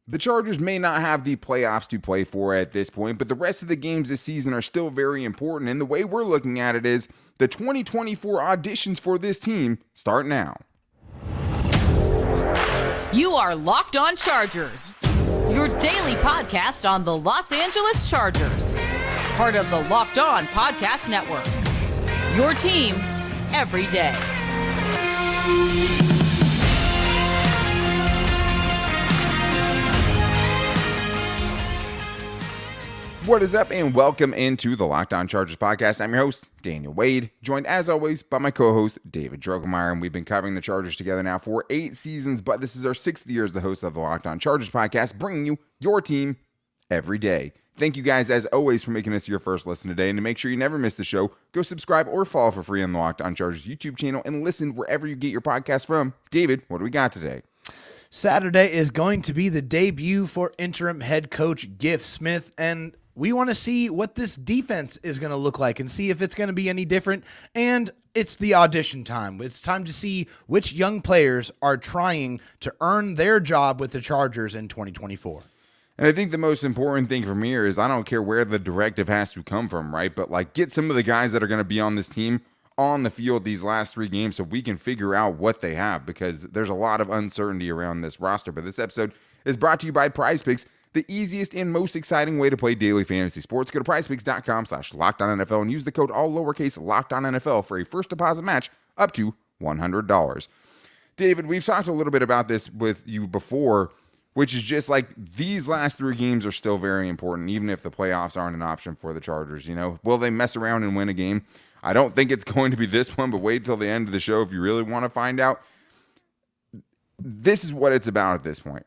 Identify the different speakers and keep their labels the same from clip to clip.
Speaker 1: The Chargers may not have the playoffs to play for at this point, but the rest of the games this season are still very important. And the way we're looking at it is the 2024 auditions for this team start now.
Speaker 2: You are Locked On Chargers, your daily podcast on the Los Angeles Chargers, part of the Locked On Podcast Network, your team every day.
Speaker 1: What is up, and welcome into the Locked On Chargers podcast. I'm your host, Daniel Wade, joined as always by my co-host, David Drogemeyer, and we've been covering the Chargers together now for 8 seasons, but this is our 6th year as the host of the Locked On Chargers podcast, bringing you your team every day. Thank you guys, as always, for making us your first listen today, and to make sure you never miss the show, go subscribe or follow for free on the Locked On Chargers YouTube channel, and listen wherever you get your podcast from. David, what do we got today?
Speaker 3: Saturday is going to be the debut for interim head coach Giff Smith, and we want to see what this defense is going to look like and see if it's going to be any different. And it's the audition time. It's time to see which young players are trying to earn their job with the Chargers in 2024.
Speaker 1: And I think the most important thing from here is I don't care where the directive has to come from, right? But like get some of the guys that are going to be on this team on the field these last 3 games so we can figure out what they have, because there's a lot of uncertainty around this roster. But this episode is brought to you by Prize Picks, the easiest and most exciting way to play daily fantasy sports. Go to prizepicks.com/LockedOnNFL and use the code all lowercase LockedOnNFL for a first deposit match up to $100. David, we've talked a little bit about this with you before, which is just like these last 3 games are still very important, even if the playoffs aren't an option for the Chargers. You know, will they mess around and win a game? I don't think it's going to be this one, but wait till the end of the show if you really want to find out. This is what it's about at this point.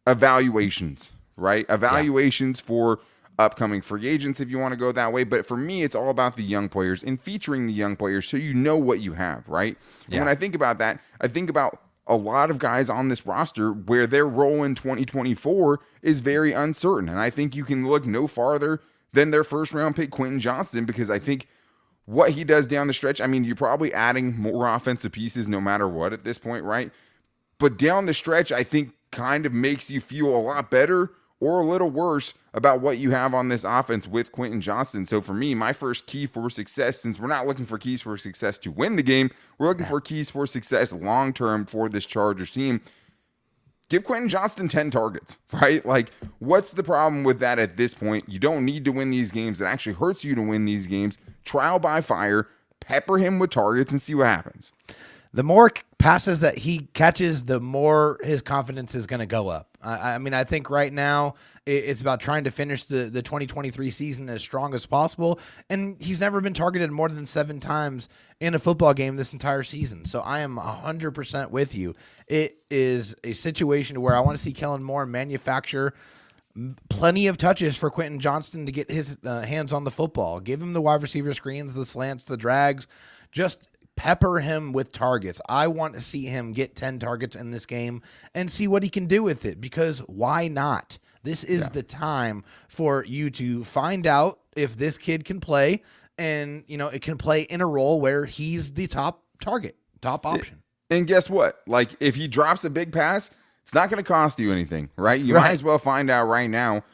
Speaker 1: Evaluations. Right? Evaluations for upcoming free agents, if you want to go that way. But for me, it's all about the young players and featuring the young players so you know what you have, right? And when I think about that, I think about a lot of guys on this roster where their role in 2024 is very uncertain. And I think you can look no farther than their first round pick, Quentin Johnston, because I think what he does down the stretch, I mean, you're probably adding more offensive pieces no matter what at this point, right? But down the stretch, I think kind of makes you feel a lot better or a little worse about what you have on this offense with Quentin Johnston. So for me, my first key for success, since we're not looking for keys for success to win the game, we're looking for keys for success long-term for this Chargers team. Give Quentin Johnston 10 targets, right? Like, what's the problem with that at this point? You don't need to win these games. It actually hurts you to win these games. Trial by fire, pepper him with targets and see what happens.
Speaker 3: The more passes that he catches, the more his confidence is going to go up. I mean, I think right now it's about trying to finish the 2023 season as strong as possible. And he's never been targeted more than 7 times in a football game this entire season. So I am 100% with you. It is a situation where I want to see Kellen Moore manufacture plenty of touches for Quentin Johnston to get his hands on the football. Give him the wide receiver screens, the slants, the drags. Just pepper him with targets. I want to see him get 10 targets in this game and see what he can do with it, because why not? This is the time for you to find out if this kid can play, and, you know, it can play in a role where he's the top target, top option.
Speaker 1: And guess what? Like, if he drops a big pass, it's not going to cost you anything, right? You might as well find out right now.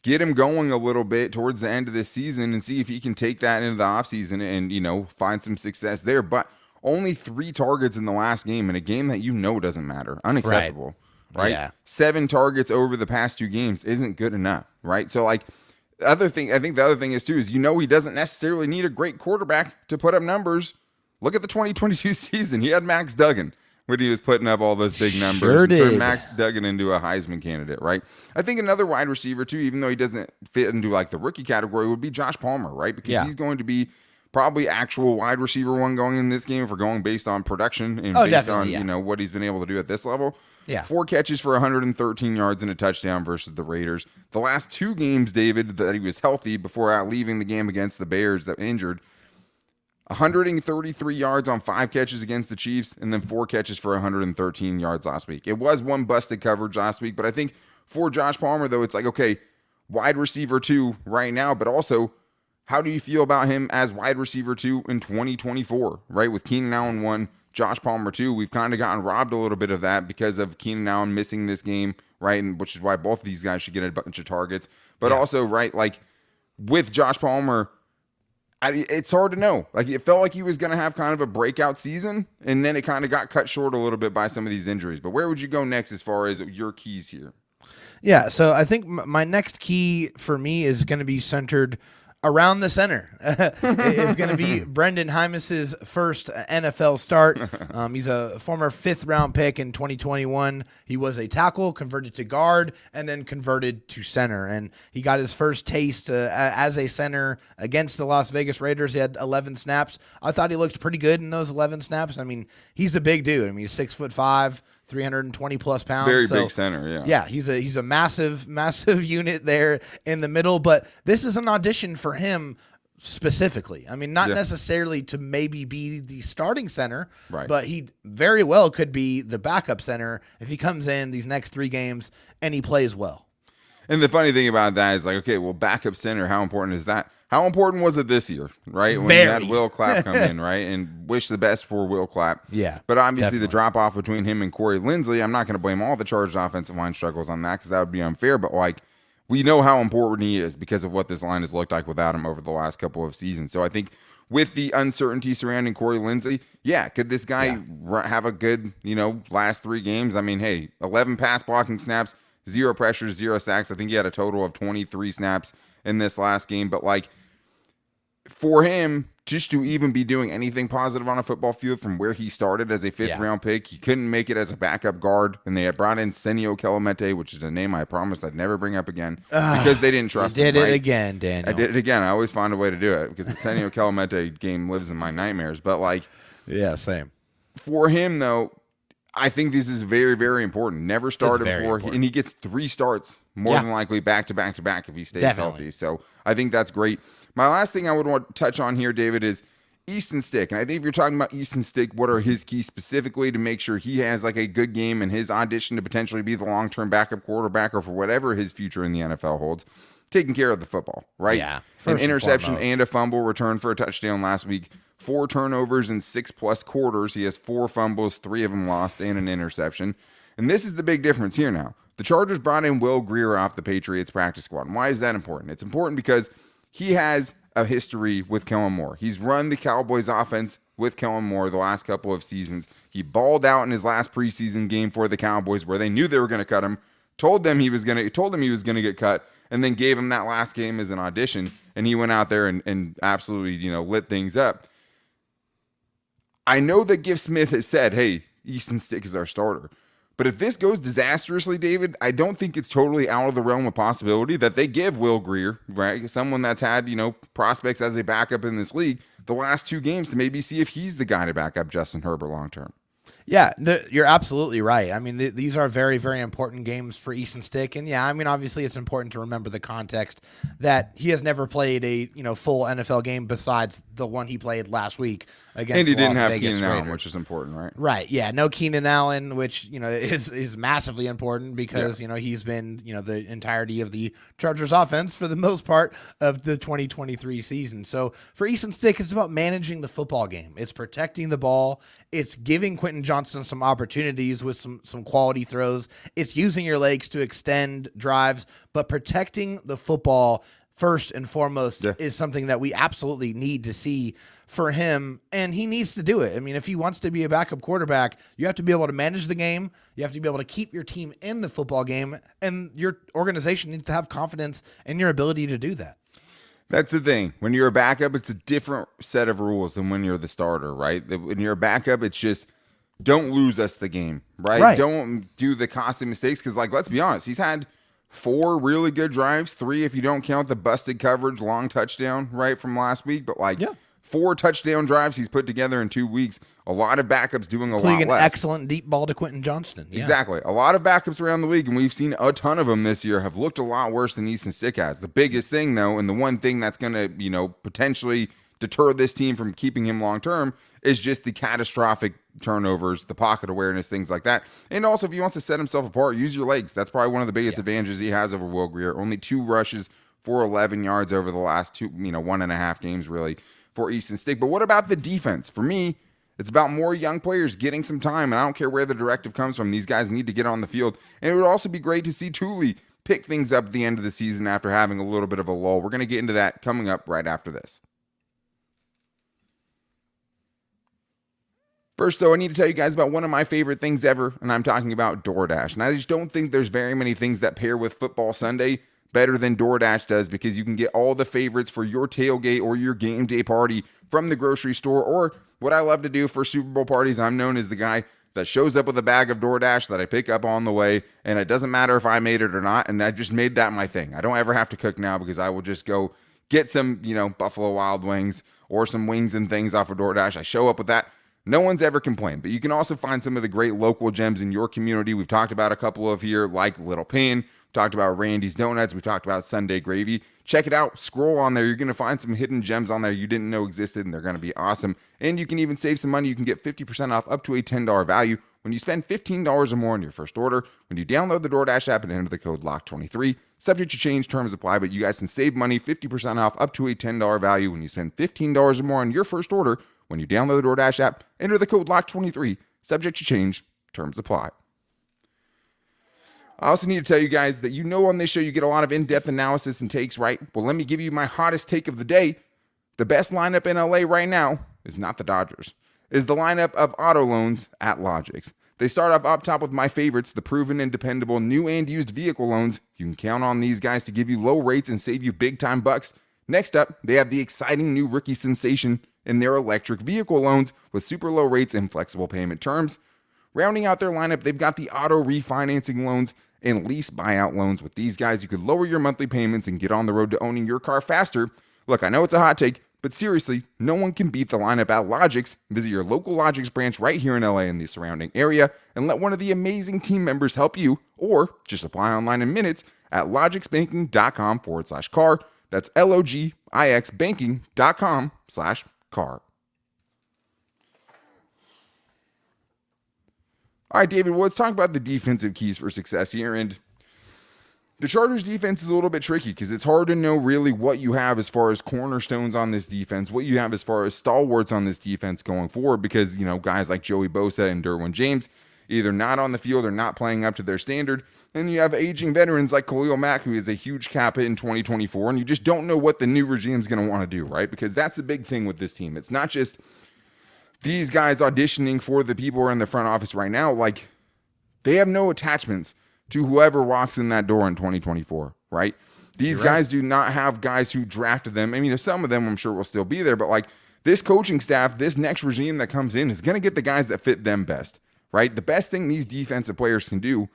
Speaker 1: Get him going a little bit towards the end of this season and see if he can take that into the offseason and, you know, find some success there. But only 3 targets in the last game in a game that you know doesn't matter. Unacceptable, right? Yeah. 7 targets over the past 2 games isn't good enough, right? So, like, I think the other thing is, too, is, you know, he doesn't necessarily need a great quarterback to put up numbers. Look at the 2022 season. He had Max Duggan when he was putting up all those big numbers.
Speaker 3: Sure did.
Speaker 1: Turned Max Duggan into a Heisman candidate, right? I think another wide receiver, too, even though he doesn't fit into, like, the rookie category, would be Josh Palmer, right? Because he's going to be probably actual wide receiver 1 going in this game if we're going based on production and based on, you know, what he's been able to do at this level. 4 catches for 113 yards and a touchdown versus the Raiders. The last 2 games, David, that he was healthy before leaving the game against the Bears that injured, 133 yards on 5 catches against the Chiefs, and then 4 catches for 113 yards last week. It was 1 busted coverage last week, but I think for Josh Palmer, though, it's like, okay, wide receiver 2 right now, but also how do you feel about him as wide receiver 2 in 2024, right? With Keenan Allen 1, Josh Palmer 2. We've kind of gotten robbed a little bit of that because of Keenan Allen missing this game right? And which is why both of these guys should get a bunch of targets. But also, right, like with Josh Palmer, it's hard to know. Like it felt like he was going to have kind of a breakout season, and then it kind of got cut short a little bit by some of these injuries. But where would you go next as far as your keys here?
Speaker 3: Yeah, so I think my next key for me is going to be centered around the center. It's going to be Brendan Hymas's first NFL start. He's a former 5th-round pick in 2021. He was a tackle, converted to guard, and then converted to center. And he got his first taste as a center against the Las Vegas Raiders. He had 11 snaps. I thought he looked pretty good in those 11 snaps. I mean, he's a big dude. I mean, he's 6'5", 320 plus pounds.
Speaker 1: Very big center, yeah.
Speaker 3: Yeah, he's a massive unit there in the middle, but this is an audition for him specifically. I mean, not necessarily to maybe be the starting center,
Speaker 1: right,
Speaker 3: but he very well could be the backup center if he comes in these next 3 games and he plays well.
Speaker 1: And the funny thing about that is like, okay, well, backup center, how important is that? How important was it this year, right? When you had Will Clapp come in, right? And wish the best for Will Clapp.
Speaker 3: Yeah.
Speaker 1: But obviously the drop-off between him and Corey Linsley, I'm not going to blame all the Chargers offensive line struggles on that because that would be unfair. But, like, we know how important he is because of what this line has looked like without him over the last couple of seasons. So I think with the uncertainty surrounding Corey Linsley, could this guy have a good, last 3 games? I mean, hey, 11 pass blocking snaps, 0 pressures, 0 sacks. I think he had a total of 23 snaps in this last game. But, like, for him just to even be doing anything positive on a football field from where he started as a 5th-round pick, he couldn't make it as a backup guard, and they had brought in Senio Kelemete, which is a name I promised I'd never bring up again because they didn't trust him.
Speaker 3: You did it again, Daniel.
Speaker 1: I did it again. I always find a way to do it because the Senio Kelemete game lives in my nightmares. But, like,
Speaker 3: yeah, same.
Speaker 1: For him, though, I think this is very, very important. Never started before, and he gets 3 starts more than likely back to back to back if he stays healthy. So I think that's great. My last thing I would want to touch on here, David, is Easton Stick. And I think if you're talking about Easton Stick, what are his keys specifically to make sure he has like a good game in his audition to potentially be the long-term backup quarterback or for whatever his future in the NFL holds? Taking care of the football, right?
Speaker 3: Yeah.
Speaker 1: An interception and a fumble return for a touchdown last week. 4 turnovers in 6+ quarters. He has 4 fumbles, 3 of them lost, and an interception. And this is the big difference here now. The Chargers brought in Will Grier off the Patriots practice squad. And why is that important? It's important because he has a history with Kellen Moore. He's run the Cowboys offense with Kellen Moore the last couple of seasons. He balled out in his last preseason game for the Cowboys where they knew they were going to cut him, told him he was going to get cut, and then gave him that last game as an audition, and he went out there and absolutely, lit things up. I know that Giff Smith has said, hey, Easton Stick is our starter. But if this goes disastrously, David, I don't think it's totally out of the realm of possibility that they give Will Grier, right, someone that's had, prospects as a backup in this league, the last 2 games to maybe see if he's the guy to back up Justin Herbert long term.
Speaker 3: Yeah, you're absolutely right. I mean, these are very, very important games for Easton Stick. And yeah, I mean, obviously it's important to remember the context that he has never played a, full NFL game besides the one he played last week against the Las Vegas Raiders. And he didn't have Keenan Allen,
Speaker 1: which is important, right?
Speaker 3: Right. Yeah. No Keenan Allen, which, is massively important because, he's been, the entirety of the Chargers offense for the most part of the 2023 season. So for Easton Stick, it's about managing the football game. It's protecting the ball. It's giving Quentin Johnston some opportunities with some quality throws. It's using your legs to extend drives, but protecting the football first and foremost is something that we absolutely need to see for him, and he needs to do it. I mean, if he wants to be a backup quarterback, you have to be able to manage the game. You have to be able to keep your team in the football game, and your organization needs to have confidence in your ability to do that.
Speaker 1: That's the thing. When you're a backup, it's a different set of rules than when you're the starter, right? When you're a backup, it's just don't lose us the game, right? Don't do the costly mistakes because, let's be honest, he's had 4 really good drives, 3 if you don't count the busted coverage, long touchdown, right, from last week. But, 4 touchdown drives he's put together in 2 weeks. A lot of backups doing a lot less.
Speaker 3: An excellent deep ball to Quentin Johnston. Yeah.
Speaker 1: Exactly. A lot of backups around the league, and we've seen a ton of them this year, have looked a lot worse than Easton Stick has. The biggest thing, though, and the one thing that's going to, potentially deter this team from keeping him long term is just the catastrophic turnovers, the pocket awareness, things like that. And also, if he wants to set himself apart, use your legs. That's probably one of the biggest advantages he has over Will Grier. Only 2 rushes for 11 yards over the last 1.5 games, really, for Easton Stick. But what about the defense? For me, It's about more young players getting some time, and I don't care where the directive comes from. These guys need to get on the field. And it would also be great to see Tuli pick things up at the end of the season after having a little bit of a lull. We're going to get into that coming up right after this. First, though, I need to tell you guys about one of my favorite things ever, and I'm talking about DoorDash. And I just don't think there's very many things that pair with Football Sunday better than DoorDash does, because you can get all the favorites for your tailgate or your game day party from the grocery store. Or what I love to do for Super Bowl parties, I'm known as the guy that shows up with a bag of DoorDash that I pick up on the way, and it doesn't matter if I made it or not, and I just made that my thing. I don't ever have to cook now, because I will just go get some, Buffalo Wild Wings or some wings and things off of DoorDash. I show up with that. No one's ever complained, but you can also find some of the great local gems in your community. We've talked about a couple of here, like Little Pin. We've talked about Randy's Donuts. We talked about Sunday Gravy. Check it out. Scroll on there. You're going to find some hidden gems on there you didn't know existed, and they're going to be awesome. And you can even save some money. You can get 50% off up to a $10 value when you spend $15 or more on your first order. When you download the DoorDash app and enter the code LOCK23, subject to change, terms apply, but you guys can save money, 50% off up to a $10 value when you spend $15 or more on your first order. When you download the DoorDash app, enter the code LOCK23, subject to change, terms apply. I also need to tell you guys that on this show you get a lot of in-depth analysis and takes, right? Well, let me give you my hottest take of the day. The best lineup in LA right now is not the Dodgers. Is the lineup of auto loans at Logix. They start off up top with my favorites, the proven and dependable new and used vehicle loans. You can count on these guys to give you low rates and save you big-time bucks. Next up, they have the exciting new rookie sensation in their electric vehicle loans with super low rates and flexible payment terms. Rounding out their lineup, they've got the auto refinancing loans and lease buyout loans. With these guys, you could lower your monthly payments and get on the road to owning your car faster. Look, I know it's a hot take, but seriously, no one can beat the lineup at Logix. Visit your local Logix branch right here in LA and the surrounding area and let one of the amazing team members help you, or just apply online in minutes at logixbanking.com/car. That's logixbanking.com/car. All right, David, well, let's talk about the defensive keys for success here. And the Chargers defense is a little bit tricky because it's hard to know really what you have as far as cornerstones on this defense, what you have as far as stalwarts on this defense going forward, because, guys like Joey Bosa and Derwin James either not on the field or not playing up to their standard. And you have aging veterans like Khalil Mack, who is a huge cap hit in 2024, and you just don't know what the new regime is going to want to do, right? Because that's the big thing with this team. It's not just these guys auditioning for the people who are in the front office right now. Like, they have no attachments to whoever walks in that door in 2024, right? These guys do not have guys who drafted them. I mean, some of them I'm sure will still be there, but like this coaching staff, this next regime that comes in is going to get the guys that fit them best, right? The best thing these defensive players can do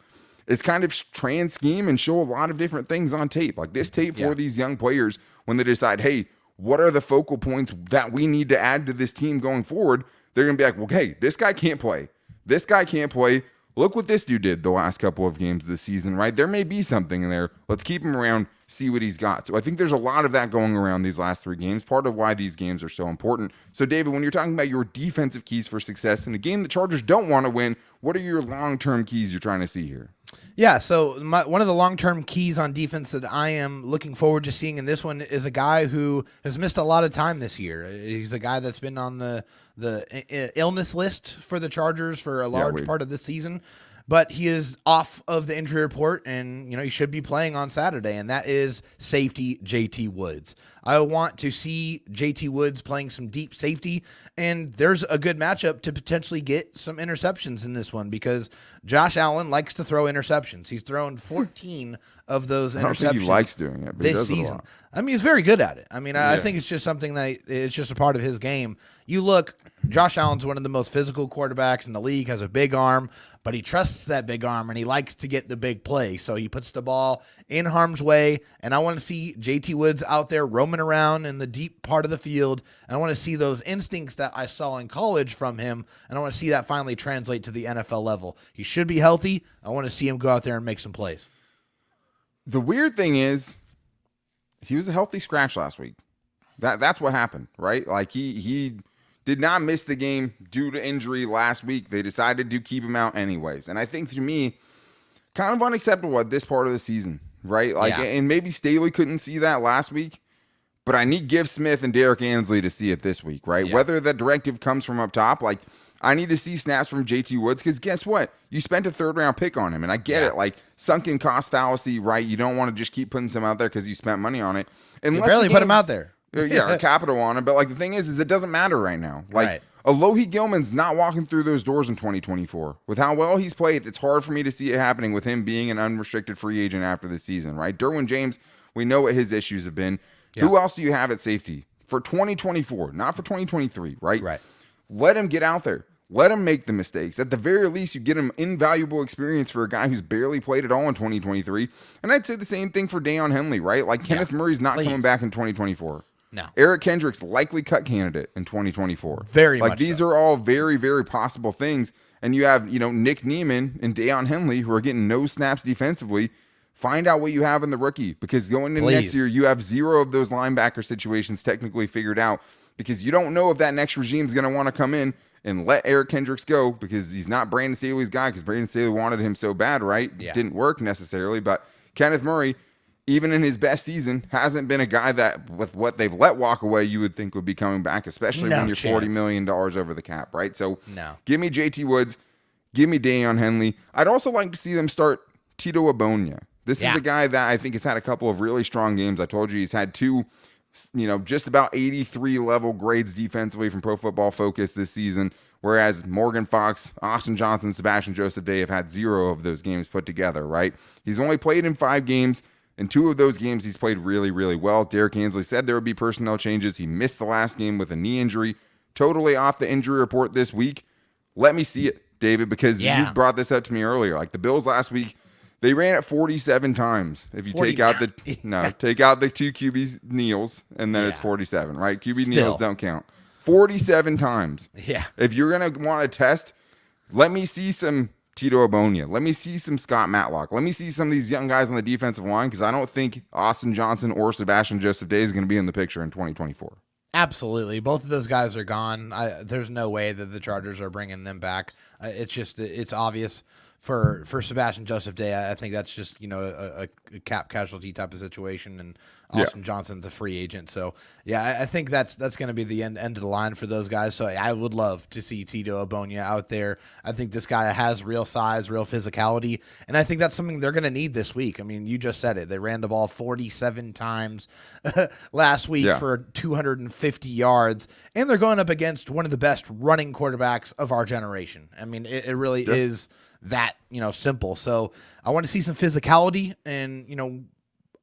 Speaker 1: is kind of trans scheme and show a lot of different things on tape. Like this tape for these young players, when they decide, hey, what are the focal points that we need to add to this team going forward? They're going to be like, well, hey, this guy can't play. This guy can't play. Look what this dude did the last couple of games of the season, right? There may be something in there. Let's keep him around, see what he's got. So I think there's a lot of that going around these last three games, part of why these games are so important. So, David, when you're talking about your defensive keys for success in a game the Chargers don't want to win, what are your long-term keys you're trying to see here?
Speaker 3: Yeah, so one of the long-term keys on defense that I am looking forward to seeing in this one is a guy who has missed a lot of time this year. He's a guy that's been on the illness list for the Chargers for a large part of this season, but he is off of the injury report, and he should be playing on Saturday, and that is safety JT Woods. I want to see JT Woods playing some deep safety, and there's a good matchup to potentially get some interceptions in this one because Josh Allen likes to throw interceptions. He's thrown 14 of those interceptions. I don't think he
Speaker 1: likes doing it, but this season.
Speaker 3: I mean, he's very good at it. I mean, I think it's just something that it's just a part of his game. You look, Josh Allen's one of the most physical quarterbacks in the league, has a big arm, but he trusts that big arm, and he likes to get the big play. So he puts the ball in harm's way, and I want to see JT Woods out there roaming around in the deep part of the field, and I want to see those instincts that I saw in college from him, and I want to see that finally translate to the NFL level. He should be healthy. I want to see him go out there and make some plays.
Speaker 1: The weird thing is, he was a healthy scratch last week. That's what happened, right? Like he did not miss the game due to injury last week. They decided to keep him out anyways. And I think to me, kind of unacceptable at this part of the season, right? Like, and maybe Staley couldn't see that last week, but I need Give Smith and Derek Ansley to see it this week, right?
Speaker 3: Yeah.
Speaker 1: Whether that directive comes from up top, like I need to see snaps from JT Woods, because guess what? You spent a 3rd-round pick on him, and I get it. Like, sunken cost fallacy, right? You don't want to just keep putting some out there because you spent money on it.
Speaker 3: You barely put him out there.
Speaker 1: Yeah, or capital on him. But, like, the thing is it doesn't matter right now. Like, Alohi Gilman's not walking through those doors in 2024. With how well he's played, it's hard for me to see it happening with him being an unrestricted free agent after the season, right? Derwin James, we know what his issues have been. Yeah. Who else do you have at safety for 2024, not for 2023, right?
Speaker 3: Right.
Speaker 1: Let him get out there. Let him make the mistakes. At the very least, you get him invaluable experience for a guy who's barely played at all in 2023. And I'd say the same thing for Deion Henley, right? Like, Kenneth Murray's not coming back in 2024.
Speaker 3: No.
Speaker 1: Eric Kendricks likely cut candidate in 2024.
Speaker 3: Very
Speaker 1: like
Speaker 3: much
Speaker 1: these
Speaker 3: so.
Speaker 1: are all very, very possible things. And you have, Nick Neiman and Deion Henley who are getting no snaps defensively. Find out what you have in the rookie, because going into next year, you have 0 of those linebacker situations technically figured out, because you don't know if that next regime is going to want to come in and let Eric Kendricks go, because he's not Brandon Staley's guy, because Brandon Staley wanted him so bad, right?
Speaker 3: Yeah.
Speaker 1: Didn't work necessarily. But Kenneth Murray, even in his best season, hasn't been a guy that, with what they've let walk away, you would think would be coming back, especially when you're $40 million over the cap, right? So give me JT Woods, give me Deion Henley. I'd also like to see them start Tito Abonia. This is a guy that I think has had a couple of really strong games. I told you he's had 2, just about 83 level grades defensively from Pro Football Focus this season, whereas Morgan Fox, Austin Johnson, Sebastian Joseph Day have had 0 of those games put together, right? He's only played in 5 games. In 2 of those games, he's played really, really well. Derek Ansley said there would be personnel changes. He missed the last game with a knee injury, totally off the injury report this week. Let me see it, David, because you brought this up to me earlier. Like, the Bills last week, they ran it 47 times. If you take out the 2 QB kneels, and then it's 47, right? QB kneels don't count. 47 times.
Speaker 3: Yeah.
Speaker 1: If you're going to want to test, let me see some Tito Abonia. Let me see some Scott Matlock. Let me see some of these young guys on the defensive line, because I don't think Austin Johnson or Sebastian Joseph Day is going to be in the picture in 2024.
Speaker 3: Absolutely. Both of those guys are gone. There's no way that the Chargers are bringing them back. It's obvious for Sebastian Joseph Day. I think that's just, a cap casualty type of situation, and Austin Johnson's a free agent. So I think that's going to be the end of the line for those guys. So I would love to see Tito Abonia out there. I think this guy has real size, real physicality, and I think that's something they're going to need this week. I mean, you just said it. They ran the ball 47 times last week for 250 yards, and they're going up against one of the best running quarterbacks of our generation. I mean, it really is that, simple. So I want to see some physicality, and,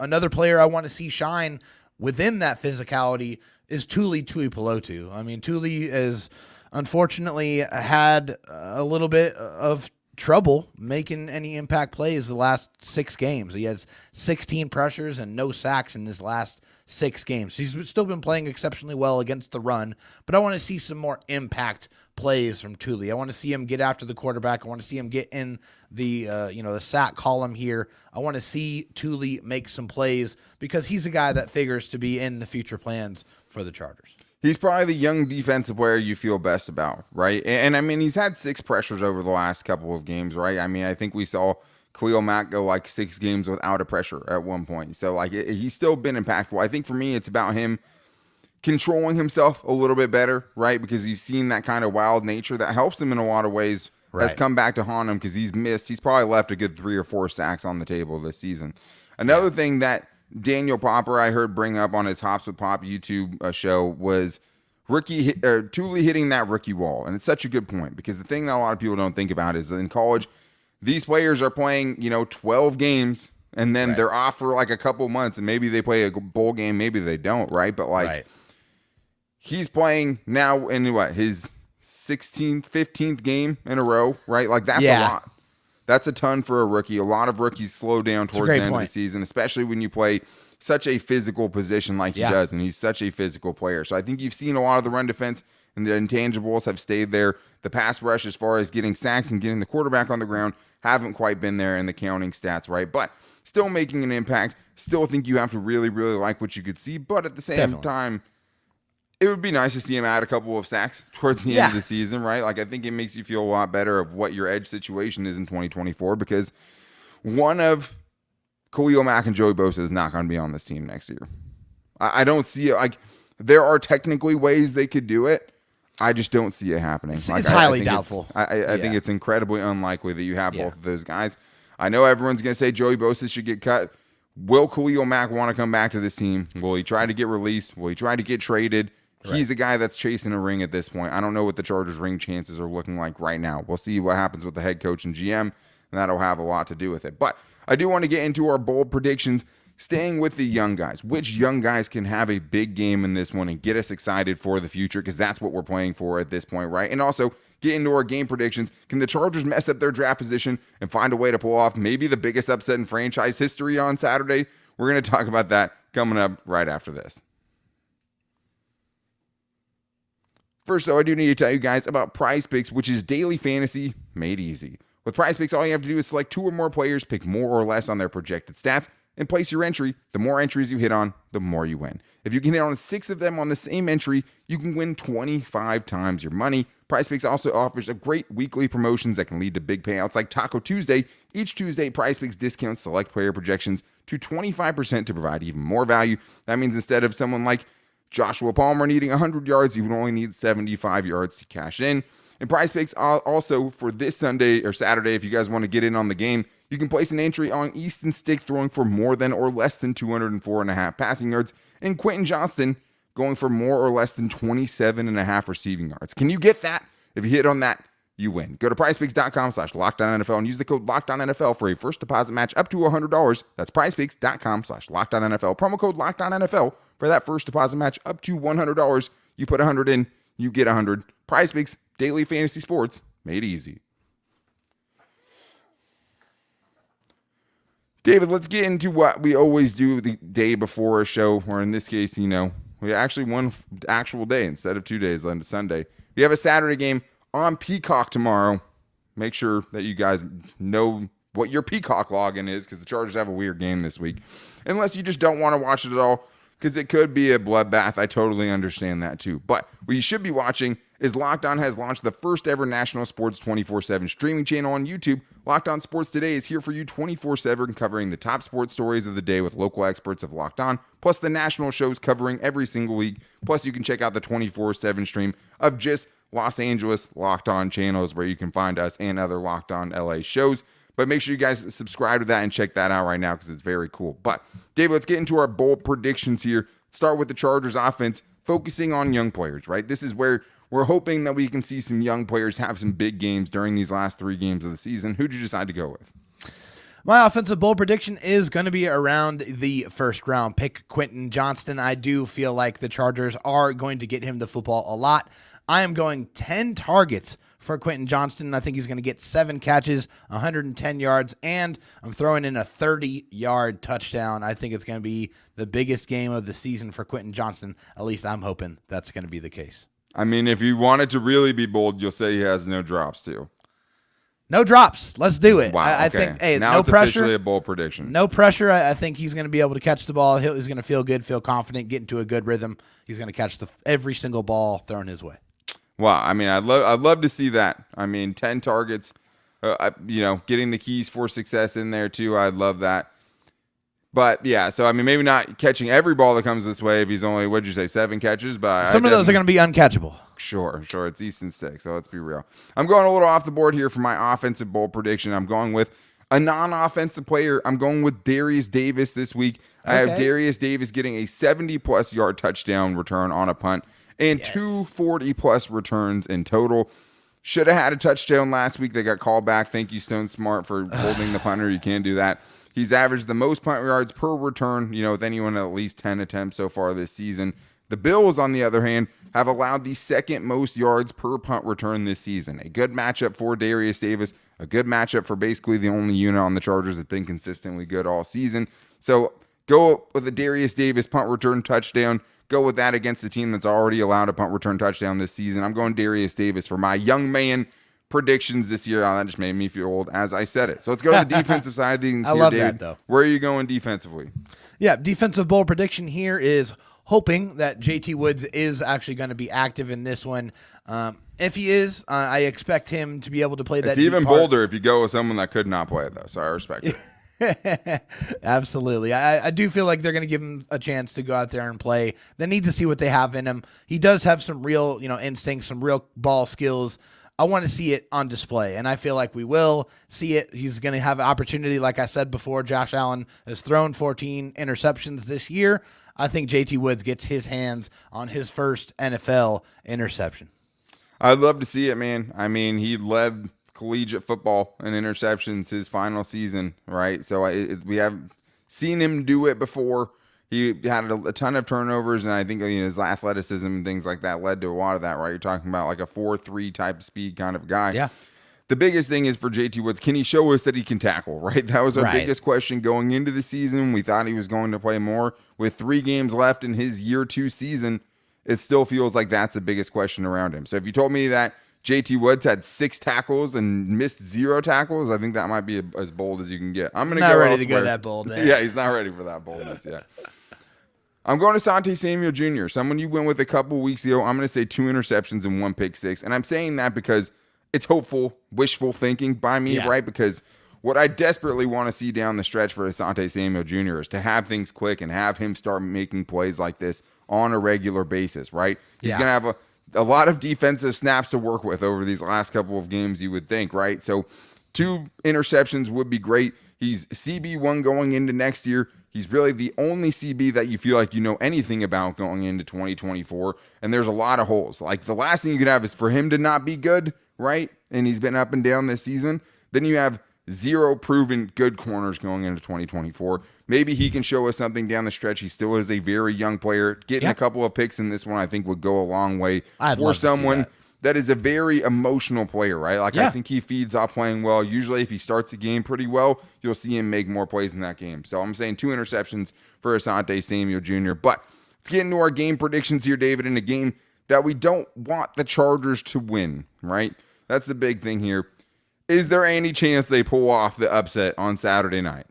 Speaker 3: another player I want to see shine within that physicality is Tuli Tuipulotu. I mean, Tuli has unfortunately had a little bit of trouble making any impact plays the last 6 games. He has 16 pressures and no sacks in his last 6 games. He's still been playing exceptionally well against the run, but I want to see some more impact plays from Tuli. I want to see him get after the quarterback. I want to see him get in the the sack column here. I want to see Tuli make some plays, because he's a guy that figures to be in the future plans for the Chargers.
Speaker 1: He's probably the young defensive player you feel best about, right? And I mean, he's had 6 pressures over the last couple of games, right? I mean, I think we saw Khalil Mack go like 6 games without a pressure at one point. So, like, he's still been impactful. I think for me, it's about him controlling himself a little bit better, right? Because you've seen that kind of wild nature that helps him in a lot of ways. Has come back to haunt him, because he's probably left a good 3 or 4 sacks on the table this season. Another thing that Daniel Popper, I heard bring up on his Hops with Pop YouTube show, was Tuli hitting that rookie wall. And it's such a good point, because the thing that a lot of people don't think about is that in college, these players are playing, 12 games, and then they're off for like a couple months, and maybe they play a bowl game, maybe they don't, right? But he's playing now in his 16th, 15th game in a row, right? Like, that's a lot. That's a ton for a rookie. A lot of rookies slow down towards the end of the season, especially when you play such a physical position like he does, and he's such a physical player. So I think you've seen a lot of the run defense and the intangibles have stayed there. The pass rush, as far as getting sacks and getting the quarterback on the ground, haven't quite been there in the counting stats, right? But still making an impact. Still think you have to really, really like what you could see. But at the same time, it would be nice to see him add a couple of sacks towards the end of the season, right? Like, I think it makes you feel a lot better of what your edge situation is in 2024, because one of Khalil Mack and Joey Bosa is not going to be on this team next year. I don't see it. Like, there are technically ways they could do it. I just don't see it happening.
Speaker 3: It's
Speaker 1: Like,
Speaker 3: highly doubtful.
Speaker 1: I think it's incredibly unlikely that you have both of those guys. I know everyone's going to say Joey Bosa should get cut. Will Khalil Mack want to come back to this team? Will he try to get released? Will he try to get traded? Right. He's a guy that's chasing a ring at this point. I don't know what the Chargers' ring chances are looking like right now. We'll see what happens with the head coach and GM, and that'll have a lot to do with it. But I do want to get into our bold predictions, staying with the young guys. Which young guys can have a big game in this one and get us excited for the future? Because that's what we're playing for at this point, right? And also get into our game predictions. Can the Chargers mess up their draft position and find a way to pull off maybe the biggest upset in franchise history on Saturday? We're going to talk about that coming up right after this. First, though, I do need to tell you guys about Prize Picks, which is daily fantasy made easy. With Prize Picks, all you have to do is select 2 or more players, pick more or less on their projected stats, and place your entry. The more entries you hit on, the more you win. If you can hit on 6 of them on the same entry, you can win 25 times your money. Prize Picks also offers a great weekly promotions that can lead to big payouts like Taco Tuesday. Each Tuesday, Prize Picks discounts select player projections to 25% to provide even more value. That means instead of someone like Joshua Palmer needing 100 yards, you would only need 75 yards to cash in. And Prize Picks also for this Sunday or Saturday, if you guys want to get in on the game, you can place an entry on Easton Stick throwing for more than or less than 204.5 passing yards, and Quentin Johnston going for more or less than 27.5 receiving yards. Can you get that? If you hit on that, you win. Go to prizepicks.com/LockedOnNFL and use the code LockedOnNFL for a first deposit match up to $100. That's prizepicks.com/LockedOnNFL. Promo code LockedOnNFL for that first deposit match up to $100. You put 100 in, you get 100. Prize Picks, daily fantasy sports made easy. David, let's get into what we always do the day before a show, or in this case, we actually one actual day instead of 2 days on Sunday. We have a Saturday game on Peacock tomorrow. Make sure that you guys know what your Peacock login is, because the Chargers have a weird game this week. Unless you just don't want to watch it at all, because it could be a bloodbath. I totally understand that too. But what you should be watching is Locked On has launched the first ever national sports 24/7 streaming channel on YouTube. Locked On Sports Today is here for you 24/7, covering the top sports stories of the day with local experts of Locked On, plus the national shows covering every single league. Plus, you can check out the 24/7 stream of just Los Angeles Locked On channels, where you can find us and other Locked On LA shows. But make sure you guys subscribe to that and check that out right now, because it's very cool. But, David, let's get into our bold predictions here. Start with the Chargers offense, focusing on young players, right? This is where we're hoping that we can see some young players have some big games during these last 3 games of the season. Who'd you decide to go with?
Speaker 3: My offensive bold prediction is going to be around the first round pick, Quentin Johnston. I do feel like the Chargers are going to get him the football a lot. I am going 10 targets for Quentin Johnston. I think he's going to get 7 catches, 110 yards, and I'm throwing in a 30-yard touchdown. I think it's going to be the biggest game of the season for Quentin Johnston. At least I'm hoping that's going to be the case.
Speaker 1: I mean, if you wanted to really be bold, you'll say he has no drops too.
Speaker 3: No drops. Let's do it.
Speaker 1: Wow,
Speaker 3: I think,
Speaker 1: now
Speaker 3: no
Speaker 1: it's
Speaker 3: pressure.
Speaker 1: Officially a bold prediction.
Speaker 3: No pressure. I think he's going to be able to catch the ball. He's going to feel good, feel confident, get into a good rhythm. He's going to catch every single ball thrown his way.
Speaker 1: Wow. I mean, I'd love to see that. I mean, 10 targets, getting the keys for success in there too. I'd love that. But yeah, so I mean, maybe not catching every ball that comes this way if he's only, what'd you say, 7 catches? But
Speaker 3: some of those are going to be uncatchable.
Speaker 1: Sure. It's Easton Stick, so let's be real. I'm going a little off the board here for my offensive bold prediction. I'm going with a non-offensive player. I'm going with Darius Davis this week. Okay. I have Darius Davis getting a 70-plus yard touchdown return on a punt and 2 40-plus returns in total. Should have had a touchdown last week. They got called back. Thank you, Stone Smart, for holding the punter. You can do that. He's averaged the most punt yards per return, with anyone at least 10 attempts so far this season. The Bills, on the other hand, have allowed the second most yards per punt return this season. A good matchup for Darius Davis, a good matchup for basically the only unit on the Chargers that's been consistently good all season. So go with a Darius Davis punt return touchdown. Go with that against a team that's already allowed a punt return touchdown this season. I'm going Darius Davis for my young man predictions this year. That just made me feel old as I said it. So let's go to the defensive side of things.
Speaker 3: I love that, though.
Speaker 1: Where are you going defensively?
Speaker 3: Yeah, defensive bold prediction here is hoping that JT Woods is actually going to be active in this one. If he is, I expect him to be able to play that.
Speaker 1: It's even bolder if you go with someone that could not play, though, so I respect it.
Speaker 3: Absolutely. I do feel like they're going to give him a chance to go out there and play. They need to see what they have in him. He does have some real, instincts, some real ball skills. I want to see it on display, and I feel like we will see it. He's going to have an opportunity. Like I said before, Josh Allen has thrown 14 interceptions this year. I think JT Woods gets his hands on his first NFL interception.
Speaker 1: I'd love to see it, man. I mean, he led collegiate football in interceptions his final season, right? So we have seen him do it before. He had a ton of turnovers, and I think his athleticism and things like that led to a lot of that, right? You're talking about like a 4.3 type speed kind of guy.
Speaker 3: Yeah.
Speaker 1: The biggest thing is for JT Woods, can he show us that he can tackle, right? That was our biggest question going into the season. We thought he was going to play more. With 3 games left in his year 2 season, it still feels like that's the biggest question around him. So if you told me that JT Woods had 6 tackles and missed 0 tackles, I think that might be as bold as you can get. I'm going to go
Speaker 3: ready
Speaker 1: elsewhere.
Speaker 3: to go that bold.
Speaker 1: Yeah, he's not ready for that boldness yet. I'm going to Asante Samuel Jr., someone you went with a couple weeks ago. I'm going to say 2 interceptions and 1 pick six. And I'm saying that because it's hopeful, wishful thinking by me, right? Because what I desperately want to see down the stretch for Asante Samuel Jr. is to have things click and have him start making plays like this on a regular basis, right? He's going to have a lot of defensive snaps to work with over these last couple of games, you would think, right? So 2 interceptions would be great. He's CB1 going into next year. He's really the only CB that you feel like you know anything about going into 2024, and there's a lot of holes. Like, the last thing you could have is for him to not be good, right? And he's been up and down this season. Then you have 0 proven good corners going into 2024. Maybe he can show us something down the stretch. He still is a very young player. Getting a couple of picks in this one, I think, would go a long way for someone that is a very emotional player, right? Like, I think he feeds off playing well. Usually, if he starts a game pretty well, you'll see him make more plays in that game. So I'm saying 2 interceptions for Asante Samuel Jr. But let's get into our game predictions here, David, in a game that we don't want the Chargers to win, right? That's the big thing here. Is there any chance they pull off the upset on Saturday night?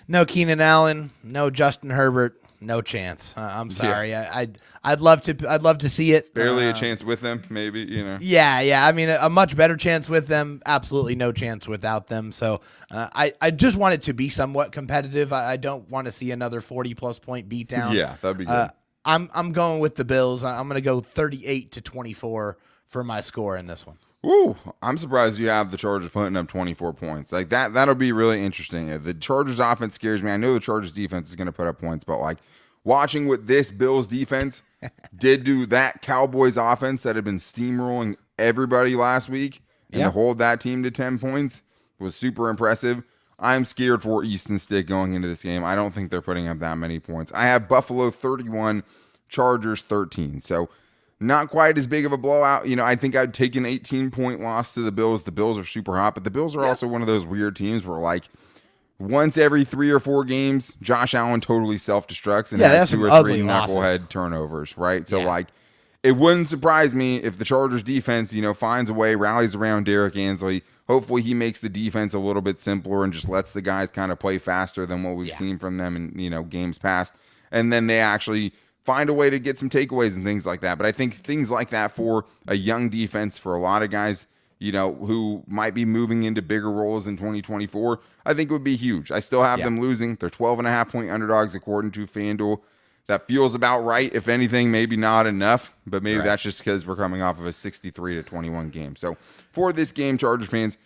Speaker 3: No Keenan Allen, no Justin Herbert, no chance. I'm sorry. I'd love to see it.
Speaker 1: Barely a chance with them, maybe,
Speaker 3: Yeah. I mean, a much better chance with them. Absolutely no chance without them. So I just want it to be somewhat competitive. I don't want to see another 40-plus point beatdown.
Speaker 1: Yeah, that'd be good.
Speaker 3: I'm going with the Bills. I'm going to go 38-24 for my score in this one.
Speaker 1: Ooh, I'm surprised you have the Chargers putting up 24 points. Like, that'll be really interesting. The Chargers offense scares me. I know the Chargers defense is going to put up points, but like, watching what this Bills defense did to that Cowboys offense that had been steamrolling everybody last week and to hold that team to 10 points was super impressive. I'm scared for Easton Stick going into this game. I don't think they're putting up that many points. I have Buffalo 31, Chargers 13. So not quite as big of a blowout. I think I'd take an 18-point loss to the Bills. The Bills are super hot, but the Bills are also one of those weird teams where, like, once every 3 or 4 games, Josh Allen totally self-destructs and has 2 or 3 knucklehead turnovers, right? So, like, it wouldn't surprise me if the Chargers defense, finds a way, rallies around Derek Ansley. Hopefully he makes the defense a little bit simpler and just lets the guys kind of play faster than what we've seen from them in, games past. And then they actually find a way to get some takeaways and things like that. But I think things like that for a young defense, for a lot of guys, who might be moving into bigger roles in 2024, I think would be huge. I still have them losing. They're 12.5-point underdogs according to FanDuel. That feels about right. If anything, maybe not enough, but maybe that's just because we're coming off of a 63-21 game. So for this game, Chargers fans,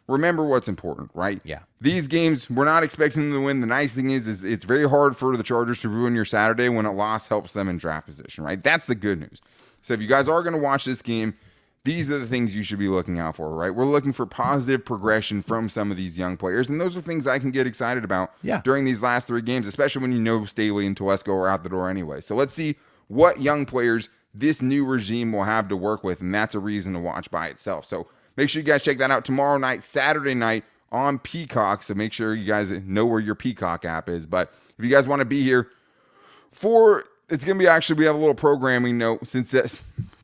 Speaker 1: remember what's important, right?
Speaker 3: Yeah.
Speaker 1: These games, we're not expecting them to win. The nice thing is it's very hard for the Chargers to ruin your Saturday when a loss helps them in draft position, right? That's the good news. So if you guys are going to watch this game, these are the things you should be looking out for, right? We're looking for positive progression from some of these young players, and those are things I can get excited about during these last 3 games, especially when Staley and Telesco are out the door anyway. So let's see what young players this new regime will have to work with, and that's a reason to watch by itself. So make sure you guys check that out tomorrow night, Saturday night on Peacock. So make sure you guys know where your Peacock app is. But if you guys want to be here it's going to be we have a little programming note since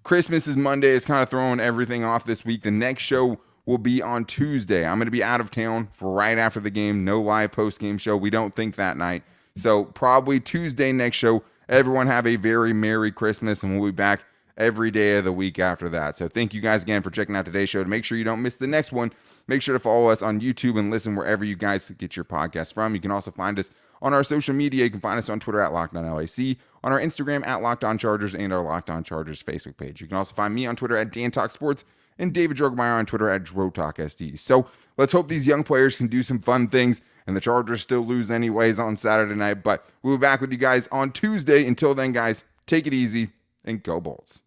Speaker 1: Christmas is Monday. It's kind of throwing everything off this week. The next show will be on Tuesday. I'm going to be out of town for right after the game. No live post-game show. We don't think that night. So probably Tuesday next show. Everyone have a very Merry Christmas, and we'll be back every day of the week after that. So thank you guys again for checking out today's show. To make sure you don't miss the next one, make sure to follow us on YouTube and listen wherever you guys get your podcast from. You can also find us on our social media. You can find us on Twitter at LockedOnLAC, on our Instagram at LockedOnChargers, and our Locked On Chargers Facebook page. You can also find me on Twitter at DanTalkSports and David Drogemeyer on Twitter at DroTalkSD. So let's hope these young players can do some fun things, and the Chargers still lose anyways on Saturday night. But we'll be back with you guys on Tuesday. Until then, guys, take it easy and go Bolts.